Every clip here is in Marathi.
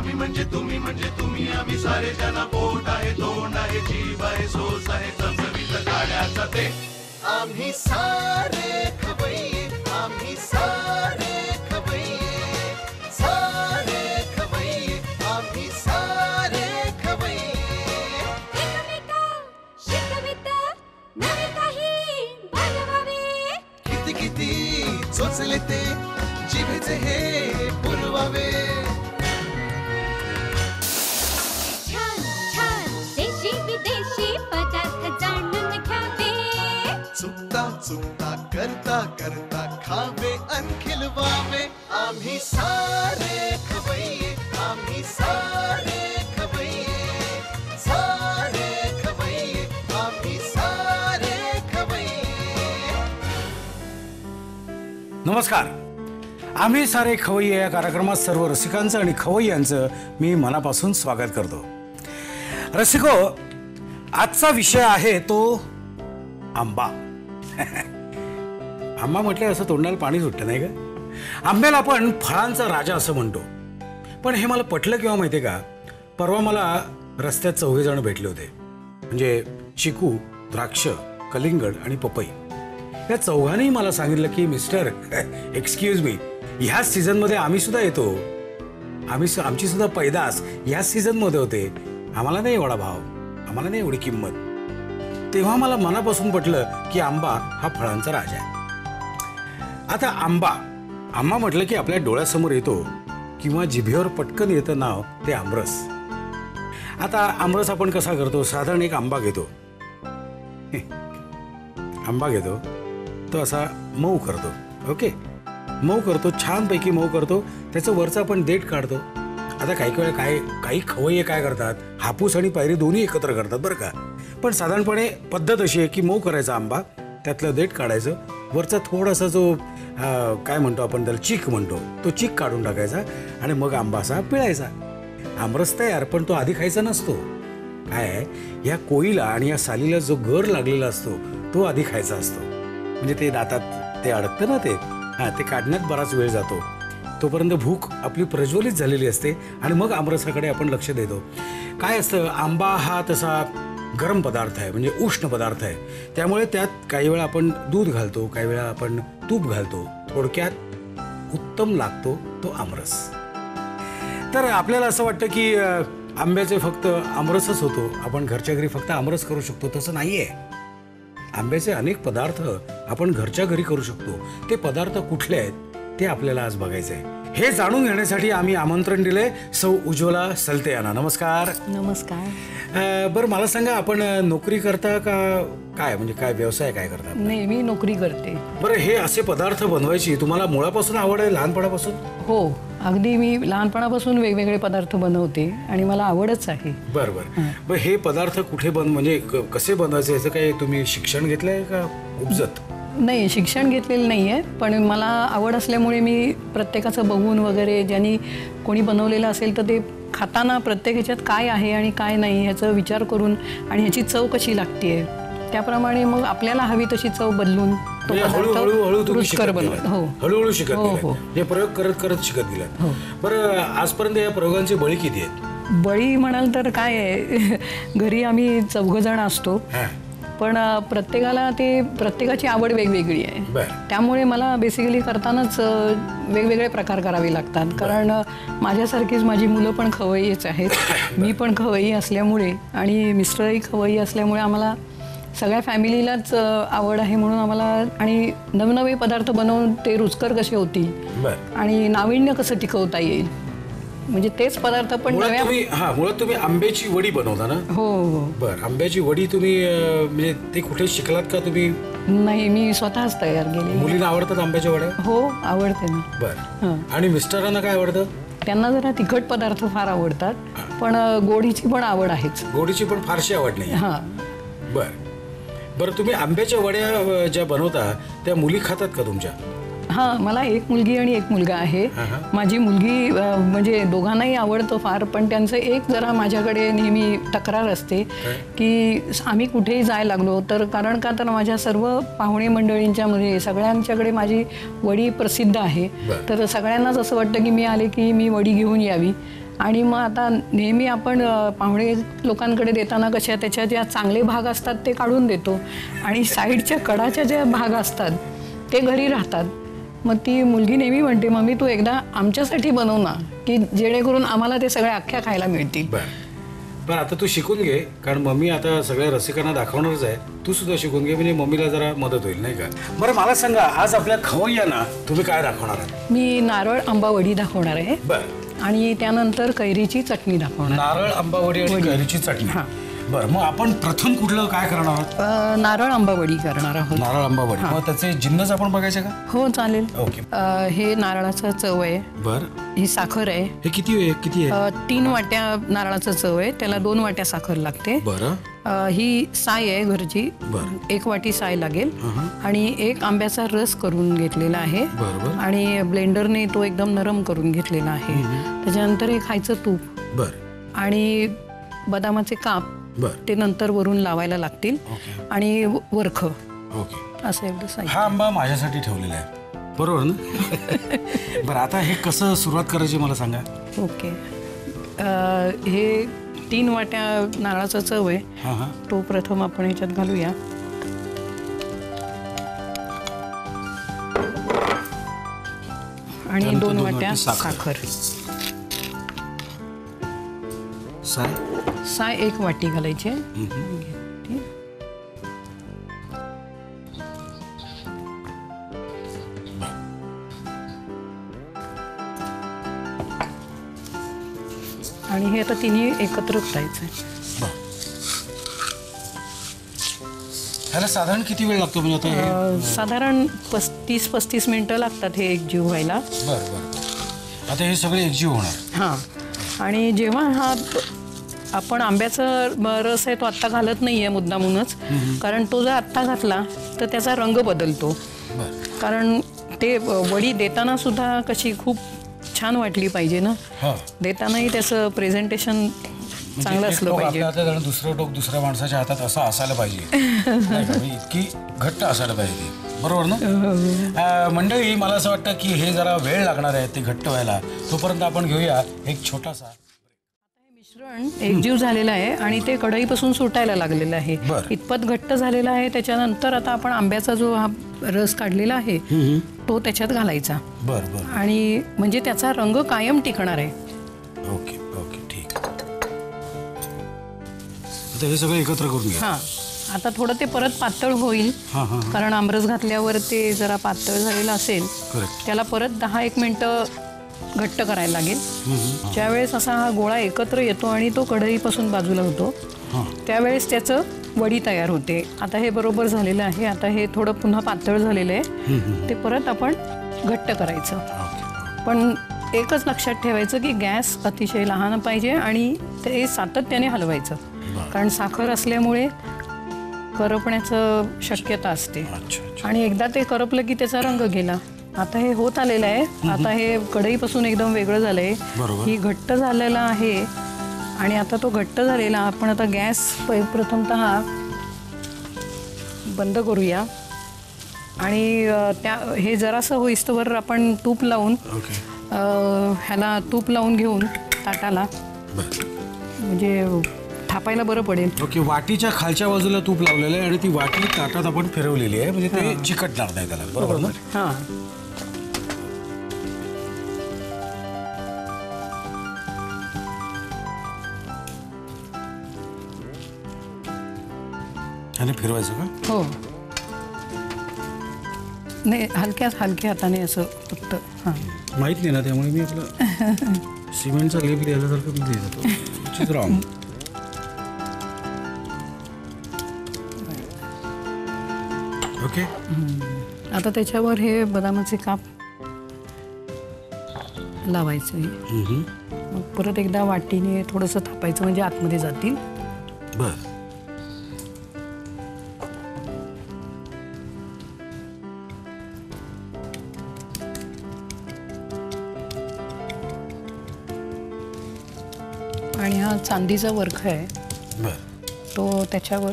आम्ही म्हणजे तुम्ही आम्ही सारे जना पोट आहे तोंड आहे जीभ आहे सोस आहे चमचमीत गाण्याचा ते आम्ही सारे खवय्ये आम्ही सारे खवय्ये सारे खवय्ये आम्ही सारे खवय्ये एकमेका शिकवित नवे काही बनवावे किती किती चोचले ते जिभेचे हे पुरवावे छान छान देशी विदेशी पदार्थ जाणून घ्यावे चुकता चुकता करता करता खावे अन खिलवावे आम्ही सारे खवय्ये आम्ही सारे खवय्ये सारे खवय्ये आम्ही सारे खवय्ये नमस्कार. आम्ही सारे खवय्ये या कार्यक्रमात सर्व रसिकांचं आणि खवय्यांचं मी मनापासून स्वागत करतो. रसिको, आजचा विषय आहे तो आंबा. आंबा म्हटलं असं तोंडाला पाणी सुटतं नाही का? आंब्याला आपण फळांचा राजा असं म्हणतो. पण हे मला पटलं किंवा माहिती का, परवा मला रस्त्यात 4 जण भेटले होते. म्हणजे चिकू, द्राक्ष, कलिंगड आणि पपई. या 4घांनी मला सांगितलं की मिस्टर एक्सक्यूज मी, ह्याच सीझनमध्ये आम्ही सुद्धा येतो. आमची सुद्धा पैदास ह्याच सीझनमध्ये होते. आम्हाला नाही एवढा भाव, आम्हाला नाही एवढी किंमत. तेव्हा मला मनापासून पटलं की आंबा हा फळांचा राजा आहे. आता आंबा म्हटलं की आपल्या डोळ्यासमोर येतो किंवा जिभेवर पटकन येतं नाव ते आमरस. आता आमरस आपण कसा करतो? साधारण एक आंबा घेतो तो असा मऊ करतो. ओके, मऊ करतो, छानपैकी मऊ करतो. त्याचं वरचं आपण देठ काढतो. आता काही वेळा काही खवय्ये काय करतात, हापूस आणि पायरी दोन्ही एकत्र करतात बरं का. पण साधारणपणे पद्धत अशी आहे की मऊ करायचा आंबा, त्यातलं देठ काढायचं, वरचा थोडासा जो काय म्हणतो आपण त्याला चीक म्हणतो, तो चीक काढून टाकायचा आणि मग आंबा असा पिळायचा. आमरस तयार. पण तो आधी खायचा नसतो. काय, या कोळीला आणि या सालीला जो गर लागलेला असतो तो आधी खायचा असतो. म्हणजे ते दातात ते अडकतं ना, ते काढण्यात बराच वेळ जातो. तोपर्यंत भूक आपली प्रज्वलित झालेली असते आणि मग आमरसाकडे आपण लक्ष देतो. काय असतं, आंबा हा तसा गरम पदार्थ आहे, म्हणजे उष्ण पदार्थ आहे. त्यामुळे त्यात काही वेळा आपण दूध घालतो, काही वेळा आपण तूप घालतो. थोडक्यात उत्तम लागतो तो आमरस. तर आपल्याला असं वाटतं की आंब्याचे फक्त आमरसच होतो, आपण घरच्या घरी फक्त आमरस करू शकतो. तसं नाही आहे. आंब्याचे अनेक पदार्थ आपण घरच्या घरी करू शकतो. ते पदार्थ कुठले आहेत ते आपल्याला आज बघायचं आहे. हे जाणून घेण्यासाठी आम्ही आमंत्रण दिले सौ उज्ज्वला सलते यांना. नमस्कार. नमस्कार. बरं, मला सांगा, आपण नोकरी करता का काय, म्हणजे काय व्यवसाय काय करता? नाही, मी नोकरी करते. बरं, हे असे पदार्थ बनवायची तुम्हाला मुळापासून आवड आहे, लहानपणापासून? हो, अगदी मी लहानपणापासून वेगवेगळे पदार्थ बनवते आणि मला आवडच आहे. बरं. हे पदार्थ कुठे म्हणजे कसे बनवायचे, याचं काही तुम्ही शिक्षण घेतलंय का उपजत? नाही, शिक्षण घेतलेलं नाही आहे, पण मला आवड असल्यामुळे मी प्रत्येकाचं बघून वगैरे, ज्यांनी कोणी बनवलेलं असेल तर ते खाताना प्रत्येक ह्याच्यात काय आहे आणि काय नाही ह्याचा विचार करून आणि ह्याची चव कशी लागते त्याप्रमाणे मग आपल्याला हवी तशी चव बदलून तो पदार्थ रुचकर बनवतो. हो, हळूहळू शिकत गेला. हे प्रयोग करत करत शिकत गेला. बरं, आजपर्यंत या प्रयोगांचे बळी किती आहेत? बळी म्हणाल तर काय आहे, घरी आम्ही 4 जण असतो, पण प्रत्येकाची आवड वेगवेगळी आहे. त्यामुळे मला बेसिकली करतानाच वेगवेगळे प्रकार करावे लागतात. कारण माझ्यासारखीच माझी मुलं पण खवय्येच आहेत, मी पण खवय्ये असल्यामुळे आणि मिस्टरही खवय्ये असल्यामुळे आम्हाला सगळ्या फॅमिलीलाच आवड आहे. म्हणून आम्हाला आणि नवनवे पदार्थ बनवून ते रुचकर कसे होतील आणि नाविन्य कसं टिकवता येईल, म्हणजे तेच पदार्थ पण मुळात तुम्ही आंब्याची वडी बनवता ना? हो. बरं, आंब्याची वडी तुम्ही म्हणजे ते कुठे शिकलात का तुम्ही? नाही, मी स्वतःच तयार केली. मुलींना आवडतात आंब्याच्या वड्या? हो, आवडते ना. बरं. आणि मिस्टरांना काय आवडतं? त्यांना जरा तिखट पदार्थ फार आवडतात, पण गोडीची पण आवड आहेच. गोडीची पण फारशी आवड नाही? हां. बरं, तुम्ही आंब्याच्या वड्या ज्या बनवता त्या मुली खातात का तुमच्या? हां, मला एक मुलगी आणि एक मुलगा आहे. माझी मुलगी म्हणजे दोघांनाही आवडतं फार, पण त्यांचं एक जरा माझ्याकडे नेहमी तक्रार असते की आम्ही कुठेही जायला लागलो तर, कारण का तर माझ्या सर्व पाहुणे मंडळींच्या मध्ये सगळ्यांच्याकडे माझी वडी प्रसिद्ध आहे. तर सगळ्यांनाच असं वाटतं की मी आले की मी वडी घेऊन यावी आणि मग आता नेहमी आपण पाहुणे लोकांकडे देताना कशा त्याच्या ज्या चांगले भाग असतात ते काढून देतो आणि साईडच्या कडाच्या ज्या भाग असतात ते घरी राहतात. मग ती मुलगी नेहमी म्हणते, मम्मी तू एकदा आमच्यासाठी बनव ना, की जेणेकरून आम्हाला ते सगळे अख्ख्या खायला मिळतील. पण आता तू शिकून घे, कारण मम्मी आता सगळ्या रसिकांना दाखवणारच आहे. तू सुद्धा शिकून घे, म्हणजे मम्मीला जरा मदत होईल नाही का. बरं मला सांगा, आज आपल्या खवय्यांना तुम्ही काय दाखवणार आहे? मी नारळ आंबा वडी दाखवणार आहे. बरं. आणि त्यानंतर कैरीची चटणी दाखवणार. नारळ आंबा वडी आणि कैरीची चटणी. बरं, मग आपण प्रथम कुठलं काय करणार आहोत? नारळ आंबा वडी करणार आहोत. नारळ आंबा वडी. मग त्याचे जिन्नस आपण बघायचे का? हो चालेल. ओके. हे नारळाचं चव आहे. बरं. ही साखर आहे. हे किती आहे? 3 वाट्या नारळाचं चव आहे, त्याला 2 वाट्या साखर लागते. बरं. ही साय आहे घरची. 1 वाटी साय लागेल. आणि 1 आंब्याचा रस करून घेतलेला आहे. बरोबर. आणि ब्लेंडरने तो एकदम नरम करून घेतलेला आहे. त्याच्यानंतर हे खायचं तूप. बरं. आणि बदामाचे काप ते नंतर वरून लावायला लागतील. आणि वरख. ओके. असं एकदा साय. हा आंबा माझ्यासाठी ठेवलेला आहे, बरोबर ना? बरं, आता हे कसं सुरुवात करायची मला सांगा. ओके. हे 3 वाट्या नारळाचा चव आहे. तो प्रथम आपण ह्याच्यात घालूया. आणि 2 वाट्या साखर. साय 1 वाटी घालायची. आणि हे आता तिन्ही एकत्र करायचं. ह्याला साधारण किती वेळ लागतो? म्हणजे आता साधारण 35-35 मिनिटं लागतात हे एकजीव व्हायला. बरं बरं. आता हे सगळे एकजीव होणार. हां. आणि जेव्हा हा आपण आंब्याचा रस आहे तो आत्ता घालत नाही आहे मुद्दामूनच, कारण तो जर आत्ता घातला तर त्याचा रंग बदलतो. कारण ते वडी देताना सुद्धा कशी खूप छान वाटली पाहिजे ना, देतानाही त्याचं प्रेझेंटेशन चांगलं असलं पाहिजे. दुसरं टोक दुसऱ्या माणसाच्या हातात असं असायला पाहिजे, इतकी घट्ट असायला पाहिजे. बरोबर ना? मंडळी, मला असं वाटतं की हे जरा वेळ लागणार आहे ते घट्ट व्हायला. तोपर्यंत आपण घेऊया एक छोटासा. मिश्रण एकजीव झालेलं आहे आणि ते कढईपासून सुटायला लागलेलं आहे. इतपत घट्ट झालेलं आहे. त्याच्यानंतर आता आपण आंब्याचा जो हा रस काढलेला आहे तो त्याच्यात घालायचा. बरं. आणि म्हणजे त्याचा रंग कायम टिकणार आहे. ओके ओके, ठीक. आता हे सगळं एकत्र करून घ्या. हां. आता थोडं ते परत पातळ होईल, कारण आमरस घातल्यावर ते जरा पातळ झालेलं असेल. त्याला परत 10-1 मिनिटं घट्ट करायला लागेल. ज्यावेळेस असा हा गोळा एकत्र येतो आणि तो कढईपासून बाजूला होतो त्यावेळेस त्याचं वडी तयार होते. आता हे बरोबर झालेलं आहे. आता हे थोडं पुन्हा पातळ झालेलं आहे, ते परत आपण घट्ट करायचं. पण एकच लक्षात ठेवायचं की गॅस अतिशय लहान पाहिजे आणि ते सातत्याने हलवायचं, कारण साखर असल्यामुळे करपण्याचं शक्यता असते. आणि एकदा ते करपलं की त्याचा रंग गेला. आता हे होत आलेलं आहे. आता हे कढईपासून एकदम वेगळं झालंय. ही घट्ट झालेला आहे. आणि आता तो घट्ट झालेला आपण आता गॅस प्रथमतः बंद करूया. आणि त्या हे जरासं होईस्तोवर आपण तूप लावून ह्याला तूप लावून घेऊन ताटाला, म्हणजे थापायला बरं पडेल. ओके. वाटीच्या खालच्या बाजूला तूप लावलेलं आहे आणि ती वाटी ताटात आपण फिरवलेली आहे, म्हणजे ते चिकटणार नाही त्याला. बरोबर ना? हां. आणि फिरवायचं का? हो. नाही, हलक्या हाताने असं फक्त. हां. माहीत नाही ना, त्यामुळे मी आपलं सिमेंटचा लेप द्यायसारखं मी देतो. रॉंग. ओके. आता त्याच्यावर हे बदामाचे काप लावायचे. मग परत एकदा वाटीने थोडंसं थापायचं, म्हणजे आतमध्ये जातील. बरं. आणि हा चांदीचा वरख आहे, तो त्याच्यावर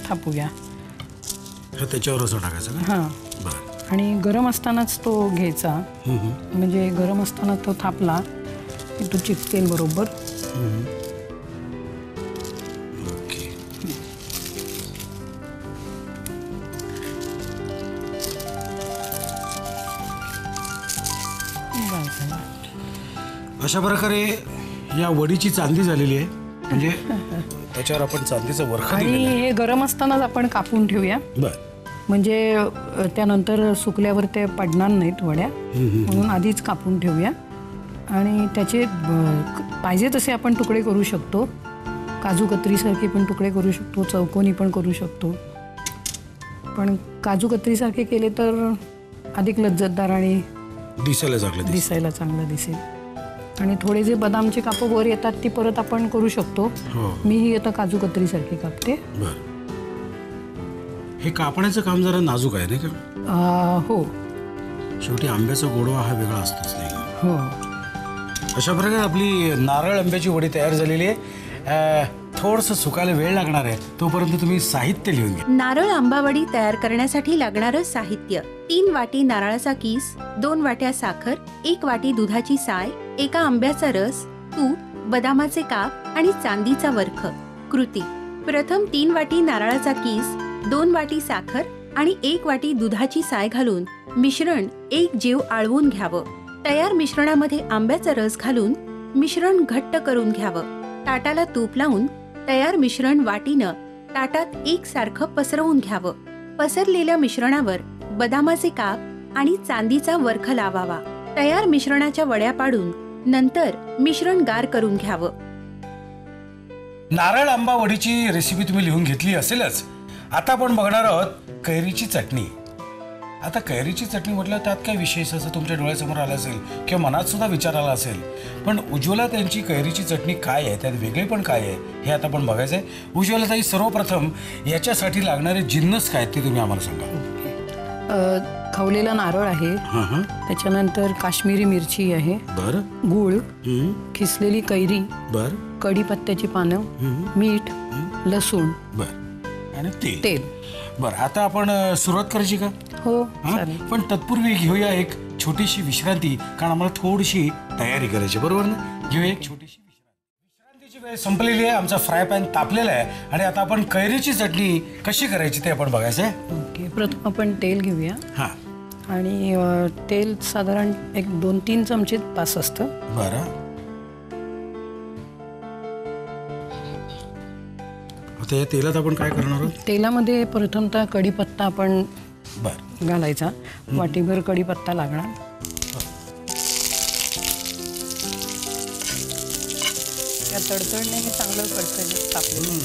थापूया. त्याच्यावर असं टाकायचं का? हां. आणि गरम असतानाच तो घ्यायचा, म्हणजे गरम असताना तो थापला तो चिपकेल बरोबर. ओके. अशा प्रकारे या वडीची चांदी झालेली आहे. म्हणजे त्याच्यावर आपण चांदीचं वरखा आणि दिलेलं आहे. हे गरम असतानाच आपण कापून ठेवूया. बरं. म्हणजे त्यानंतर सुकल्यावर ते पडणार नाहीत वड्या, म्हणून आधीच कापून ठेवूया. आणि त्याचे पाहिजे तसे आपण तुकडे करू शकतो. काजू कत्रीसारखे पण तुकडे करू शकतो, चौकोनी पण करू शकतो. पण काजू कत्रीसारखे केले तर अधिक लज्जतदार आणि दिसायला चांगलं दिसेल. आणि थोडे जे बदामचे कापं वर येतात ती परत आपण करू शकतो. मीही आता काजू कत्रीसारखी कापते. हे कापण्याचं काम जरा नाजूक आहे नाही का? हो. शेवटी आंब्याचा गोडवा हा वेगळा असतोच नाही. हो. अशा प्रकारे आपली नारळ आंब्याची वडी तयार झालेली आहे. थोडंसं सुकायला वेळ लागणार आहे, तोपर्यंत तुम्ही साहित्य लिहून घ्या. नारळ आंबावडी तयार करण्यासाठी लागणारं साहित्य: 3 वाटी नारळाचा कीस, 2 वाट्या साखर, 1 वाटी दुधाची साय, 1 आंब्याचा रस, तूप, बदामाचे काप आणि चांदीचा वरख. कृती: प्रथम 3 वाटी नारळाचा कीस, 2 वाटी साखर आणि 1 वाटी दुधाची साय घालून मिश्रण 1 जीव आळवून घ्यावं. तयार मिश्रणामध्ये आंब्याचा रस घालून मिश्रण घट्ट करून घ्यावं. ताटाला तूप लावून तयार मिश्रण वाटीनं ताटात एकसारखं पसरवून घ्यावं. पसरलेल्या मिश्रणावर बदामाचे काप आणि चांदीचा वरख लावावा. तयार मिश्रणाच्या वड्या पाडून नंतर मिश्रण गार करून घ्यावं. नारळ आंबा वडीची रेसिपी तुम्ही लिहून घेतली असेलच. आता आपण बघणार आहोत कैरीची चटणी. आता कैरीची चटणी म्हटलं त्यात काय विशेष असं तुमच्या डोळ्यासमोर आलं असेल किंवा मनात सुद्धा विचार आला असेल. पण उज्ज्वला त्यांची कैरीची चटणी काय आहे, त्यात वेगळे पण काय आहे हे आता आपण बघायचं आहे. उज्ज्वला ताई, सर्वप्रथम याच्यासाठी लागणारे जिन्नस काय ते तुम्ही आम्हाला सांगा. खवलेला नारळ आहे, त्याच्यानंतर काश्मीरी मिरची आहे, गूळ, खिसलेली कैरी, कढीपत्त्याची पानं, मीठ, लसूण आणि तेल. बरं, आता आपण सुरुवात करायची का? हो. पण तत्पूर्वी घेऊया एक छोटीशी विश्रांती, कारण आम्हाला थोडीशी तयारी करायची, बरोबर ना? घेऊया एक छोटीशी विश्रांतीची वेळ संपलेली आहे. आमचा फ्राय पॅन तापलेला आहे आणि आता आपण कैरीची चटणी कशी करायची ते आपण बघायचं आहे. ओके. प्रथम आपण तेल घेऊया. आणि तेल साधारण 1-2-3 चमचे पास असतं. बरं. आता या तेलात आपण काय करणार आहोत? तेलामध्ये प्रथमतः कढीपत्ता आपण घालायचा. वाटीभर कढीपत्ता लागणार. या तडतडणे हे चांगलं कडकडीत तापलेलं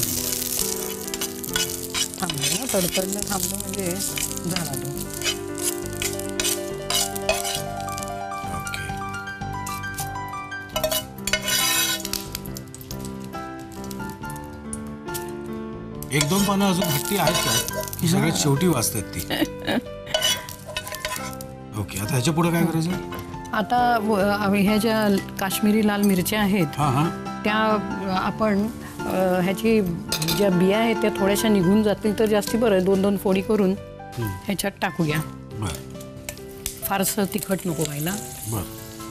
थांबलं ना. तडतडणं थांबलं म्हणजे झाला तो. एक दोन पानं अजून हट्टी आहेत का? ही सगळ्यात शेवटी वाचतात ती. ओके. आता ह्याच्या पुढे काय करायचं? आता ह्या ज्या काश्मीरी लाल मिरच्या आहेत त्या आपण ह्याची ज्या बिया आहेत त्या थोड्याशा निघून जातील तर जास्ती बरं. 2-2 फोडी करून ह्याच्यात टाकूया. फारसं तिखट नको व्हायला.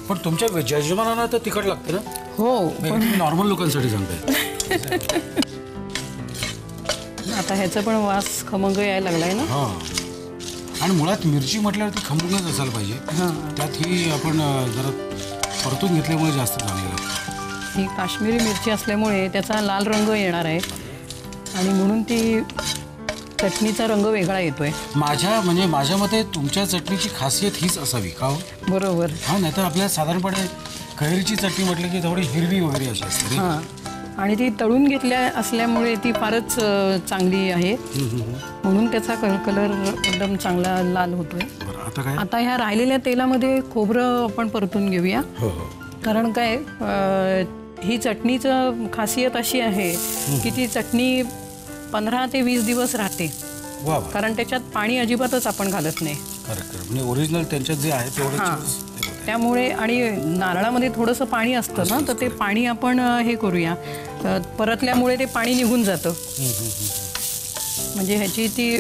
पण तुमच्या जजमानांना तर तिखट लागतं ना? हो. पण नॉर्मल लोकांसाठी सांगताय. आता ह्याचा पण वास खमंग यायला लागलाय ना. आणि मुळात मिरची म्हटल्यावर ती खमंगच असायला पाहिजे. त्यात ही आपण जरा परतून घेतल्यामुळे जास्त चांगली लागते. ही काश्मीरी मिरची असल्यामुळे त्याचा लाल रंग येणार आहे आणि म्हणून ती चटणीचा रंग वेगळा येतोय. माझ्या मते तुमच्या चटणीची खासियत हीच असावी का? बरोबर. नाही तर आपल्या साधारणपणे कैरीची चटणी म्हटलं की थोडी हिरवी वगैरे अशी असते. आणि ती तळून घेतल्या असल्यामुळे ती फारच चांगली आहे, म्हणून त्याचा कलर एकदम चांगला लाल होतोय. आता ह्या राहिलेल्या तेलामध्ये खोबरं आपण परतून घेऊया. कारण काय, ही चटणीचं खासियत अशी आहे की ती चटणी 15 ते 20 दिवस राहते. कारण त्याच्यात पाणी अजिबातच आपण घालत नाही. ओरिजिनल त्यांच्यात जे आहे तेवढं. त्यामुळे आणि नारळामध्ये थोडंसं पाणी असतं ना, तर ते पाणी आपण हे करूया, परतल्यामुळे ते पाणी निघून जातं. म्हणजे ह्याची ती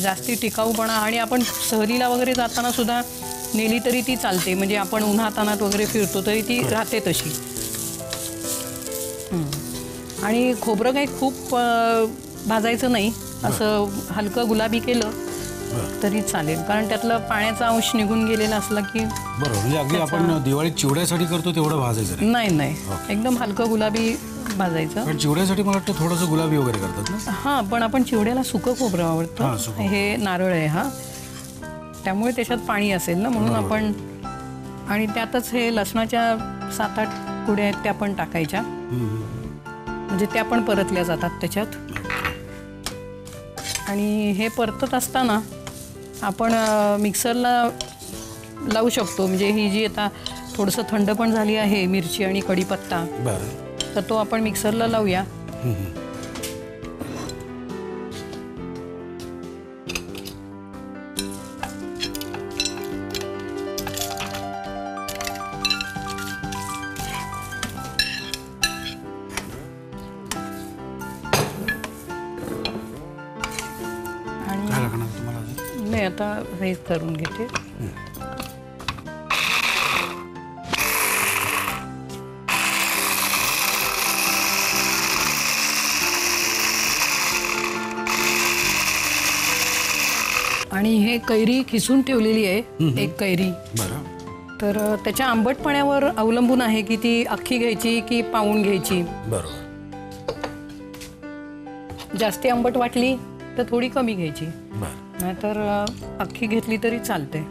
जास्ती टिकाऊपणा. आणि आपण सहलीला वगैरे जाताना सुद्धा नेली तरी ती चालते, म्हणजे आपण उन्हात अनात वगैरे फिरतो तरी ती राहते तशी. आणि खोबरं काही खूप भाजायचं नाही, असं हलकं गुलाबी केलं तरी चालेल, कारण त्यातलं पाण्याचा अंश निघून गेलेला असला की. बरोबर, म्हणजे अगदी आपण दिवाळीत चिवड्यासाठी करतो तेवढं भाजायचं नाही. नाही, एकदम हलकं गुलाबी भाजायचं. पण चिवड्यासाठी मला वाटतं थोडंसं गुलाबी वगैरे करतात ना. हां, पण आपण चिवड्याला सुकं खोबरं आवडतं, हे नारळ आहे हा, त्यामुळे त्याच्यात पाणी असेल ना, म्हणून आपण. आणि त्यातच हे लसणाच्या 7-8 कुड्या आहेत त्या पण टाकायच्या, म्हणजे त्या पण परतल्या जातात त्याच्यात. आणि हे परतत असताना आपण मिक्सरला लावू शकतो, म्हणजे ही जी आता थोडंसं थंड पण झाली आहे मिरची आणि कढीपत्ता, तर तो आपण मिक्सरला लावूया. नाही, आता हे करून घेते. आणि हे कैरी खिसून ठेवलेली आहे, एक कैरी. तर त्याच्या आंबटपणावर अवलंबून आहे की ती अख्खी घ्यायची की पाऊण घ्यायची. बरोबर, जास्ती आंबट वाटली तर थोडी कमी घ्यायची, नाहीतर अख्खी घेतली तरी चालते.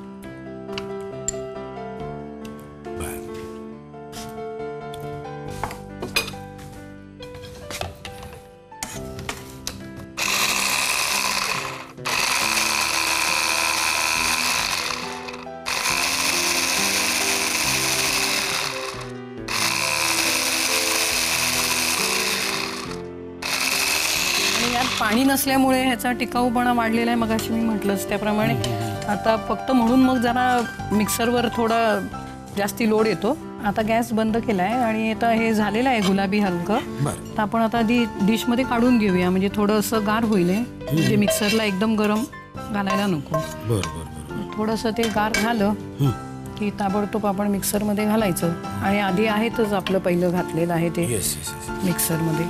पाणी नसल्यामुळे ह्याचा टिकाऊपणा वाढलेला आहे, मगाशी मी म्हटलंच त्याप्रमाणे. आता फक्त म्हणून मग जरा मिक्सरवर थोडा जास्ती लोड येतो. आता गॅस बंद केला आहे आणि आता हे झालेलं आहे गुलाबी हलकं. तर आपण आता डिशमध्ये काढून घेऊया, म्हणजे थोडंसं गार होईल, म्हणजे मिक्सरला एकदम गरम घालायला नको. थोडंसं ते गार झालं की ताबडतोब आपण मिक्सरमध्ये घालायचं. आणि आधी आहेतच आपलं पहिलं घातलेलं आहे ते मिक्सरमध्ये.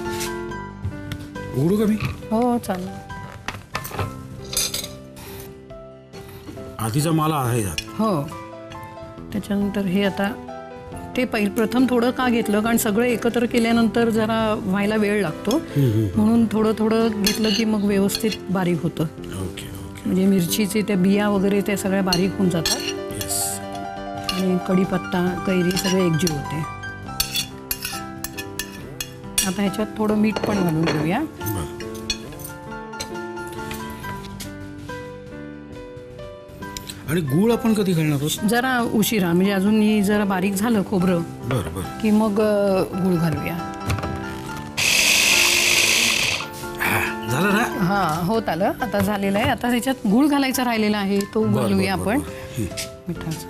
उघडू का मी? हो, चालेल. आधीचा मला आहे. हो, त्याच्यानंतर हे आता ते प्रथम थोडं का घेतलं, कारण सगळं एकत्र केल्यानंतर जरा व्हायला वेळ लागतो, म्हणून थोडं थोडं घेतलं की मग व्यवस्थित बारीक होतं. म्हणजे मिरचीचे त्या बिया वगैरे त्या सगळ्या बारीक होऊन जातात आणि कढीपत्ता कैरी सगळे एकजीव होते. आता ह्याच्यात थोडं मीठ पण घालून घेऊया. आणि गूळ आपण कधी घालणार आहोत? जरा उशिरा, म्हणजे अजून ही जरा बारीक झालं खोबरं की मग गूळ घालूया. झालं ना? हा, होत आलं, आता झालेलं आहे. आता ह्याच्यात गूळ घालायचा राहिलेला आहे, तो घालूया आपण मिठाचा.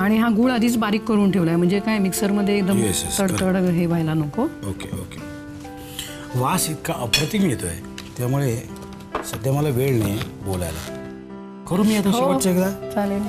आणि हा गूळ आधीच बारीक करून ठेवलाय, म्हणजे काय मिक्सरमध्ये एकदम तडतड हे व्हायला नको. ओके. वास इतका अप्रतिम येतोय, त्यामुळे सध्या मला वेळ नाही बोलायला. करू मी आता शेवटचं एकदा? चालेल.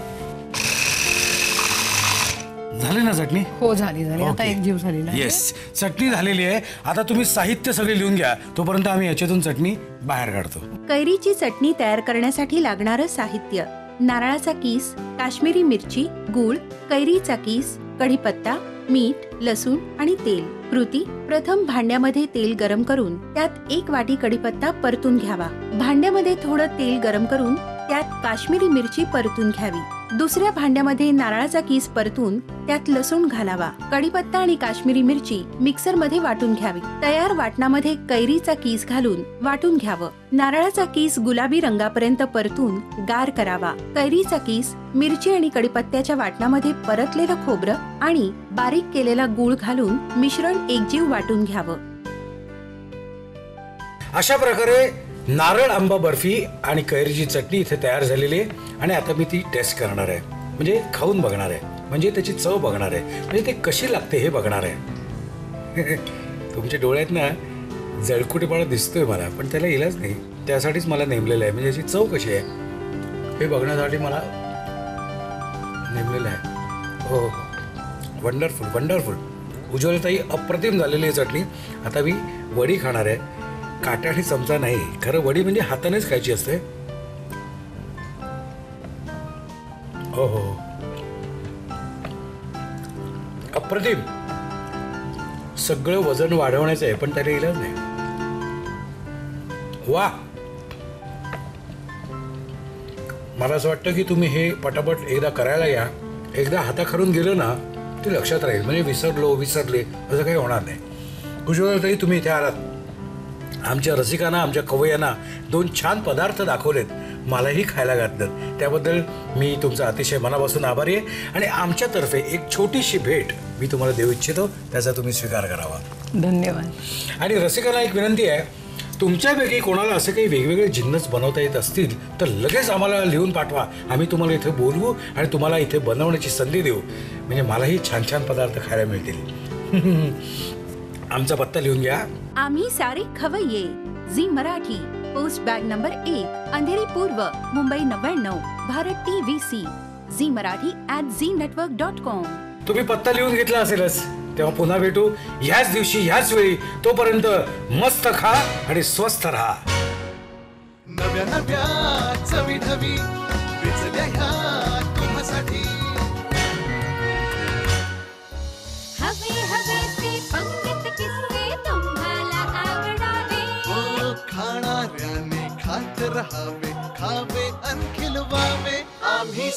झाली ना चटणी? हो, झाली. आता एक जीव झालेला आहे. येस, चटणी झालेली आहे. आता तुम्ही साहित्य सगळे लिहून घ्या, तोपर्यंत आम्ही याच्यातून चटणी बाहेर काढतो. कैरीची चटणी तयार करण्यासाठी लागणारं साहित्य: नारळाचा किस, काश्मीरी मिरची, गूळ, कैरीचा किस, कढीपत्ता, मीठ, लसूण आणि तेल. कृती: प्रथम भांड्यामध्ये तेल गरम करून त्यात 1 वाटी कढीपत्ता परतून घ्यावा. भांड्यामध्ये थोडं तेल गरम करून त्यात काश्मीरी मिरची परतून घ्यावी. दुसऱ्या भांड्यामध्ये नारळाचा किस परतून त्यात लसूण घालावा. कढीपत्ता आणि काश्मीरी मिरची मिक्सरमध्ये वाटून घ्यावी. तयार वाटणामध्ये कैरीचा किस घालून वाटून घ्यावं. नारळाचा किस गुलाबी रंगापर्यंत परतून गार करावा. कैरीचा किस, मिरची आणि कढीपत्त्याच्या वाटणामध्ये परतलेलं खोबरं आणि बारीक केलेला गूळ घालून मिश्रण एकजीव वाटून घ्यावं. अशा प्रकारे नारळ आंबा बर्फी आणि कैरीची चटणी इथे तयार झालेली आहे. आणि आता मी ती टेस्ट करणार आहे, म्हणजे खाऊन बघणार आहे, म्हणजे त्याची चव बघणार आहे, म्हणजे ते कशी लागते हे बघणार आहे. तुमच्या डोळ्यात ना जळकुटेपणा दिसतोय मला, पण त्याला इलाज नाही, त्यासाठीच मला नेमलेलं आहे. म्हणजे याची चव कशी आहे हे बघण्यासाठी मला नेमलेलं आहे. हो हो, वंडरफुल वंडरफुल. उज्ज्वलताई अप्रतिम झालेली आहे चटणी. आता मी वडी खाणार आहे. काटा आणि चमचा नाही, खरं वडी म्हणजे हातानेच खायची असते. हो हो, अप्रतिम. सगळं वजन वाढवण्याचं आहे पण त्याला इलाज नाही. वा, मला असं वाटतं की तुम्ही हे पटापट एकदा करायला या. एकदा हाताखालून गेलं ना ते लक्षात राहील. म्हणजे विसरले असं काही होणार नाही. उज्ज्वलताई, तुम्ही इथे आलात, आमच्या रसिकांना, आमच्या खवय्यांना 2 छान पदार्थ दाखवलेत, मलाही खायला घातलं. त्याबद्दल मी तुमचा अतिशय मनापासून आभारी आहे. आणि आमच्यातर्फे एक छोटीशी भेट मी तुम्हाला देऊ इच्छितो, त्याचा तुम्ही स्वीकार करावा. धन्यवाद. आणि रसिकांना एक विनंती आहे, तुमच्यापैकी कोणाला असे काही वेगवेगळे जिन्नस बनवता येत असतील तर लगेच आम्हाला लिहून पाठवा. आम्ही तुम्हाला इथे बोलवू आणि तुम्हाला इथे बनवण्याची संधी देऊ. म्हणजे मलाही छान छान पदार्थ खायला मिळतील. आमचा पत्ता लिहून घ्या. आम्ही सारे खवय्ये, Zee Marathi, post bag number 1, Andheri पूर्व, मुंबई 99, भारत TVC, झी मराठी @ZNetwork.com. तुम्ही पत्ता लिहून घेतला असेलच. तेव्हा पुन्हा भेटू ह्याच दिवशी ह्याच वेळी. तोपर्यंत मस्त खा आणि स्वस्थ राहा. नव्या नव्या चवी ढवी विचल्या ह्या तुम्हासाठी. हवे हवे ते पंडित किस्से तुम्हाला आवडावे. खाणाऱ्याने खात रहावे, खावे अन खिलवावे. आम्ही